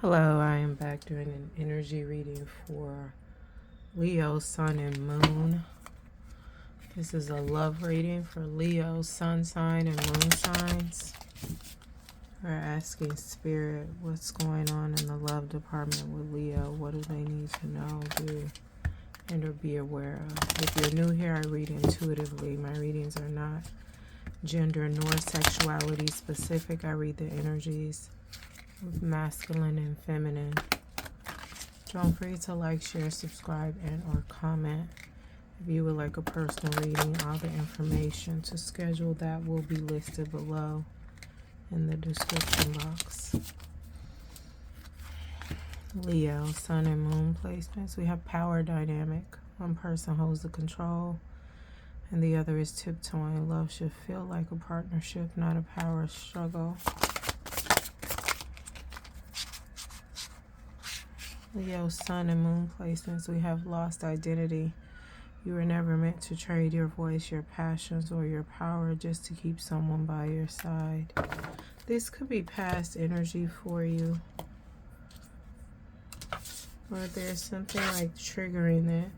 Hello, I am back doing an energy reading for Leo, Sun, and Moon. This is a love reading for Leo, Sun sign, and Moon signs. We're asking Spirit what's going on in the love department with Leo. What do they need to know, do, and or be aware of? If you're new here, I read intuitively. My readings are not gender nor sexuality specific. I read the energies of masculine and feminine. Don't forget to like, share, subscribe, and or comment. If you would like a personal reading, all the information to schedule that will be listed below in the description box. Leo, Sun and Moon placements. We have power dynamic. One person holds the control and the other is tiptoeing. Love should feel like a partnership, not a power struggle. Leo, Sun, and Moon placements. We have lost identity. You were never meant to trade your voice, your passions, or your power just to keep someone by your side. This could be past energy for you. Or there's something like triggering it.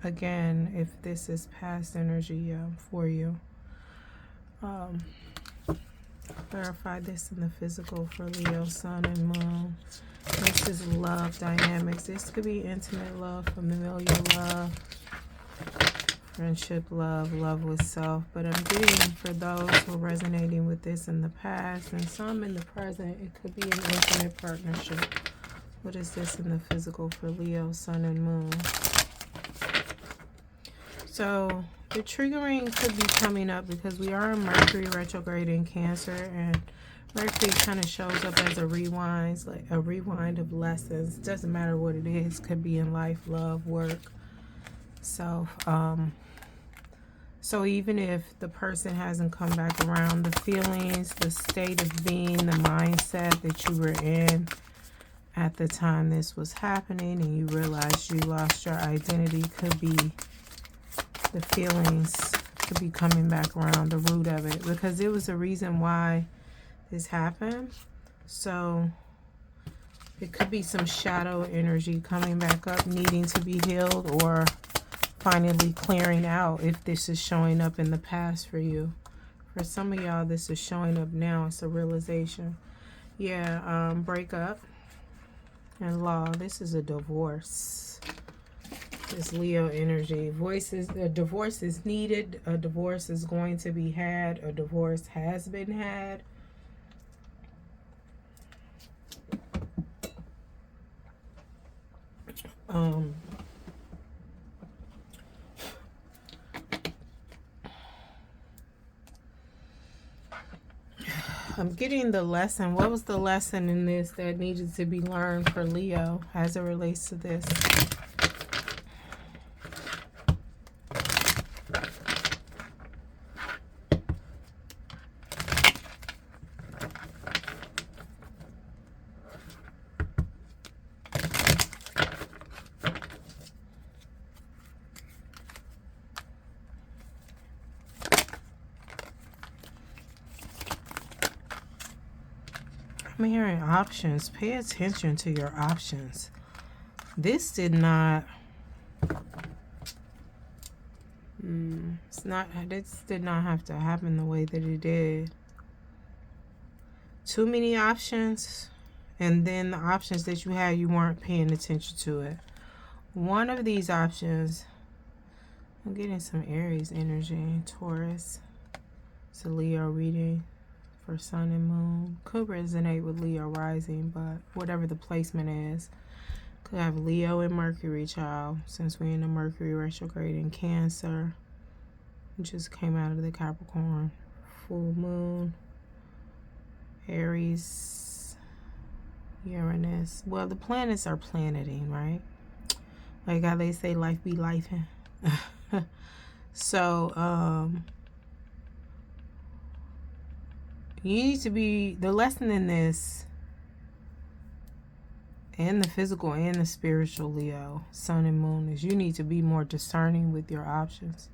Again, if this is past energy for you. Clarify this in the physical for Leo, Sun, and Moon. This is love dynamics. This could be intimate love, familiar love, friendship love, love with self. But I'm getting for those who are resonating with this in the past and some in the present, it could be an intimate partnership. What is this in the physical for Leo, Sun, and Moon? So the triggering could be coming up because we are in Mercury retrograde in Cancer, and Mercury kind of shows up as a rewind, like a rewind of lessons. Doesn't matter what it is. Could be in life, love, work, self. So even if the person hasn't come back around, the feelings, the state of being, the mindset that you were in at the time this was happening and you realized you lost your identity could be the feelings could be coming back around, the root of it, because there was a reason why this happened. So it could be some shadow energy coming back up, needing to be healed, or finally clearing out if this is showing up in the past for you. For some of y'all, this is showing up now. It's a realization. Yeah, breakup and law. This is a divorce. This Leo energy. A divorce is needed. A divorce is going to be had. A divorce has been had. I'm getting the lesson. What was the lesson in this that needed to be learned for Leo as it relates to this? I'm hearing options. Pay attention to your options. This did not... This did not have to happen the way that it did. Too many options, and then the options that you had, you weren't paying attention to it. One of these options, I'm getting some Aries energy, Taurus. It's a Leo reading for Sun and Moon. Could resonate with Leo rising, but whatever the placement is. Could have Leo and Mercury, child, since we're in the Mercury retrograde in Cancer. It just came out of the Capricorn. Full moon. Aries. Uranus. Well, the planets are planeting, right? Like how they say life be lifing. So, you need to be, the lesson in this, and the physical and the spiritual Leo, Sun and Moon, is you need to be more discerning with your options.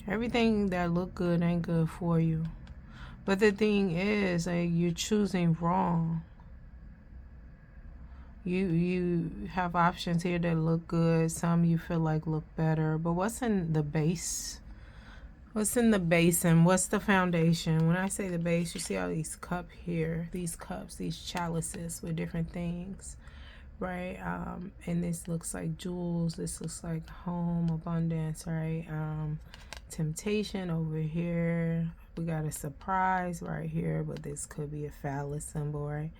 Everything that look good ain't good for you. But the thing is, like, you're choosing wrong. You have options here that look good. Some you feel like look better. But what's in the base? What's in the basin? What's the foundation? When I say the base, you see all these cups here. These cups, these chalices with different things, right? And this looks like jewels. This looks like home, abundance, right? Temptation over here. We got a surprise right here, but this could be a phallus symbol, right?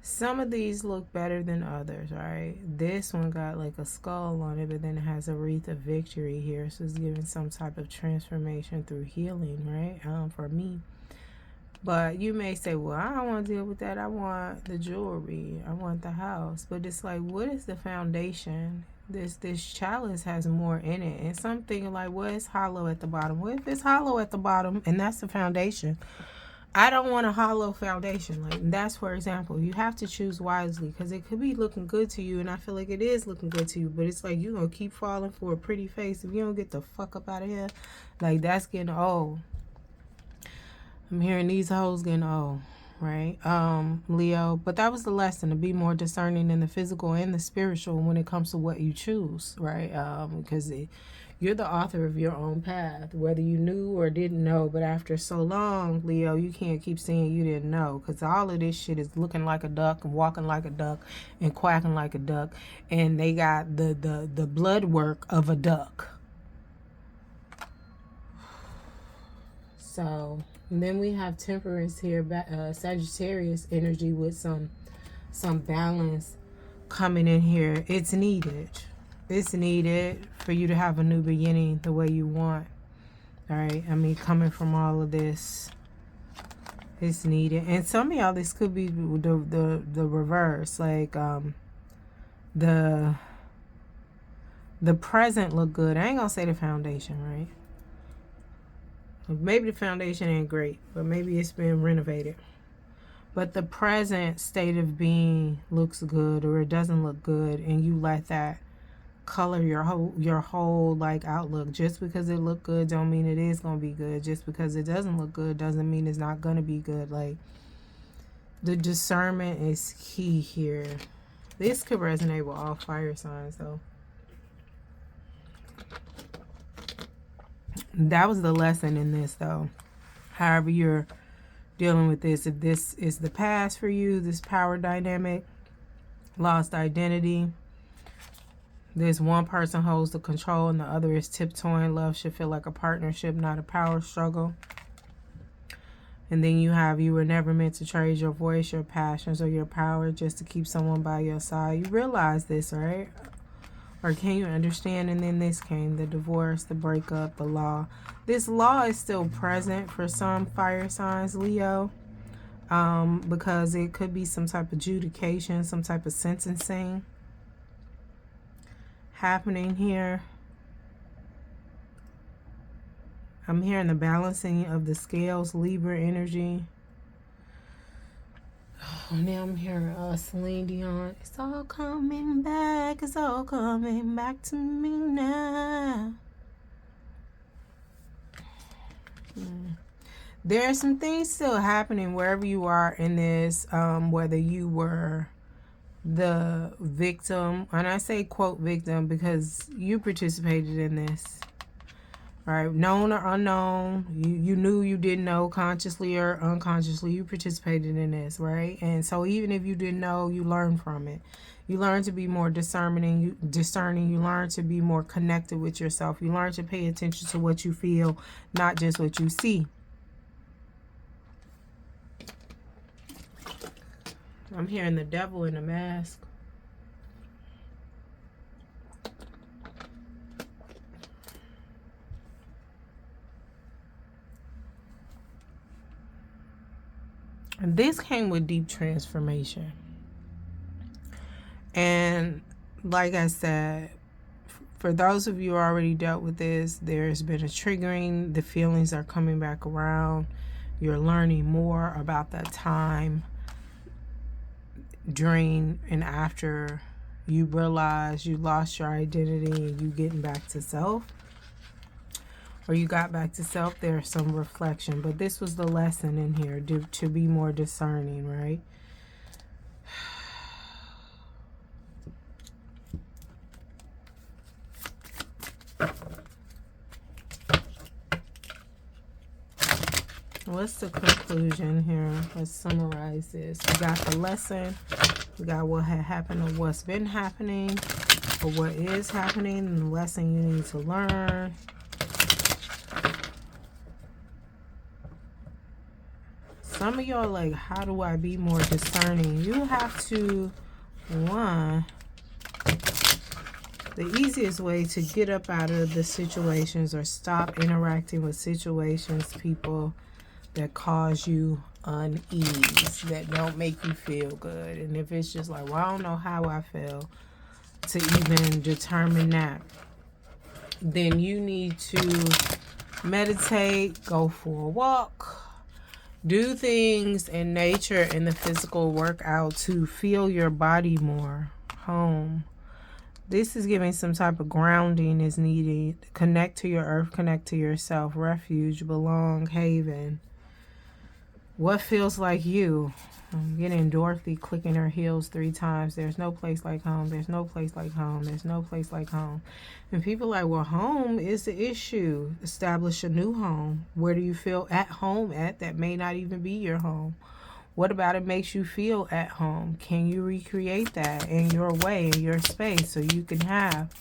Some of these look better than others, right? This one got like a skull on it, but then it has a wreath of victory here. So it's giving some type of transformation through healing, right? For me. But you may say, well, I don't want to deal with that. I want the jewelry. I want the house. But it's like, what is the foundation? This chalice has more in it. And something like, well, it's hollow at the bottom. Well, if it's hollow at the bottom and that's the foundation, I don't want a hollow foundation. Like, that's, for example, you have to choose wisely, because it could be looking good to you, and I feel like it is looking good to you, but it's like you're going to keep falling for a pretty face. If you don't get the fuck up out of here, like, that's getting old. I'm hearing these hoes getting old, right? Leo, but that was the lesson, to be more discerning in the physical and the spiritual when it comes to what you choose, right? Because you're the author of your own path, whether you knew or didn't know. But after so long, Leo, you can't keep saying you didn't know, because all of this shit is looking like a duck and walking like a duck and quacking like a duck, and they got the blood work of a duck. So, and then we have Temperance here, Sagittarius energy with some balance coming in here. It's needed. It's needed for you to have a new beginning the way you want. All right. I mean, coming from all of this, it's needed. And some of y'all, this could be the reverse. Like, the present look good. I ain't gonna say the foundation, right? Maybe the foundation ain't great, but maybe it's been renovated. But the present state of being looks good, or it doesn't look good, and you let that color your whole like outlook. Just because it look good don't mean it is gonna be good. Just because it doesn't look good doesn't mean it's not gonna be good. Like, the discernment is key here. This could resonate with all fire signs though. That was the lesson in this though. However you're dealing with this, if this is the past for you, this power dynamic, lost identity, this one person holds the control and the other is tiptoeing. Love should feel like a partnership, not a power struggle. And then you were never meant to trade your voice, your passions, or your power just to keep someone by your side. You realize this, right? Or can you understand? And then this came, the divorce, the breakup, the law. This law is still present for some fire signs, Leo, because it could be some type of adjudication, some type of sentencing happening here. I'm hearing the balancing of the scales, Libra energy. Oh, now I'm hearing Celine Dion. It's all coming back. It's all coming back to me now. There are some things still happening wherever you are in this, whether you were the victim, and I say quote victim because you participated in this, right? Known or unknown, you knew, you didn't know, consciously or unconsciously, you participated in this, right? And so even if you didn't know, you learned from it. You learn to be more discerning. You learn to be more connected with yourself. You learn to pay attention to what you feel, not just what you see. I'm hearing the devil in a mask. And this came with deep transformation. And like I said, for those of you who already dealt with this, there's been a triggering. The feelings are coming back around. You're learning more about that time during and after you realize you lost your identity and you getting back to self. or you got back to self, there's some reflection. But this was the lesson in here, to be more discerning, right? What's the conclusion here? Let's summarize this. We got the lesson. We got what had happened or what's been happening or what is happening and the lesson you need to learn. Some of y'all like, how do I be more discerning? You have to, one, the easiest way to get up out of the situations or stop interacting with situations, people that cause you unease, that don't make you feel good. And if it's just like, well, I don't know how I feel, to even determine that, then you need to meditate, go for a walk, do things in nature and the physical workout to feel your body more home. This is giving some type of grounding is needed. Connect to your earth, connect to yourself, refuge, belong, haven. What feels like you? I'm getting Dorothy clicking her heels 3 times. There's no place like home. There's no place like home. There's no place like home. And people like, well, home is the issue. Establish a new home. Where do you feel at home at? That may not even be your home. What about it makes you feel at home? Can you recreate that in your way, in your space, so you can have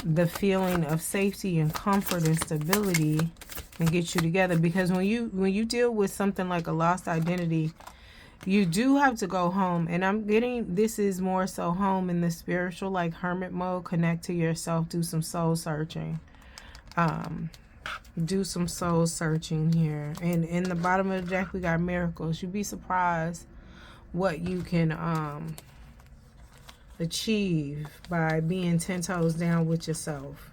the feeling of safety and comfort and stability and get you together? Because when you deal with something like a lost identity, you do have to go home. And I'm getting, this is more so home in the spiritual, like hermit mode. Connect to yourself, do some soul searching. Do some soul searching here. And in the bottom of the deck, we got miracles. You'd be surprised what you can achieve by being 10 toes down with yourself.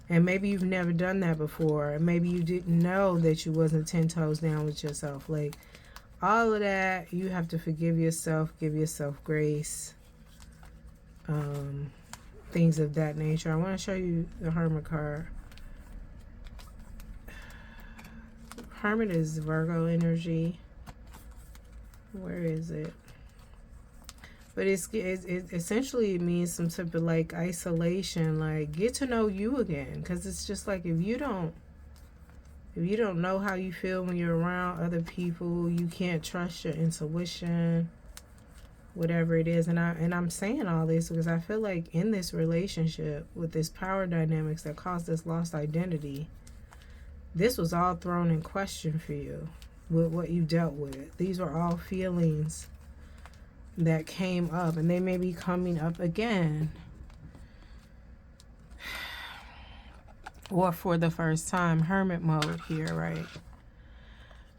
And maybe you've never done that before. Maybe you didn't know that you wasn't 10 toes down with yourself. Like, all of that, you have to forgive yourself, give yourself grace, things of that nature. I want to show you the Hermit card. Hermit is Virgo energy. Where is it? But it essentially means some type of like isolation, like get to know you again. Because it's just like if you don't know how you feel when you're around other people, you can't trust your intuition, whatever it is. And I'm saying all this because I feel like in this relationship with this power dynamics that caused this lost identity, this was all thrown in question for you with what you dealt with. These were all feelings that came up, and they may be coming up again, or for the first time. Hermit mode here, right?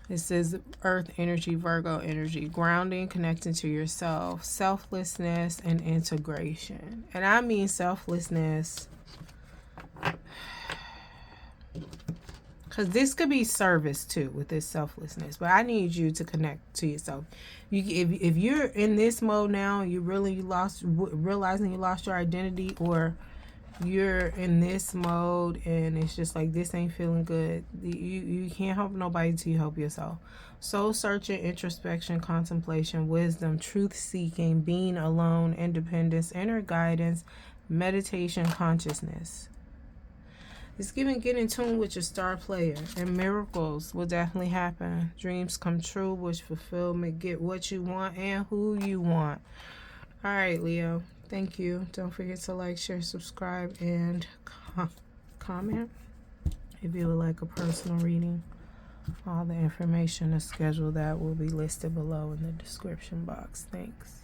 It says earth energy, Virgo energy, grounding, connecting to yourself, selflessness, and integration. And I mean selflessness because this could be service too with this selflessness. But I need you to connect to yourself. If you're in this mode now, you really realizing you lost your identity, or you're in this mode and it's just like this ain't feeling good, you can't help nobody till you help yourself. Soul searching, introspection, contemplation, wisdom, truth seeking, being alone, independence, inner guidance, meditation, consciousness. It's giving get in tune with your star player, and miracles will definitely happen. Dreams come true, wish fulfillment, get what you want and who you want. All right, Leo. Thank you. Don't forget to like, share, subscribe, and comment. If you would like a personal reading, all the information to schedule that will be listed below in the description box. Thanks.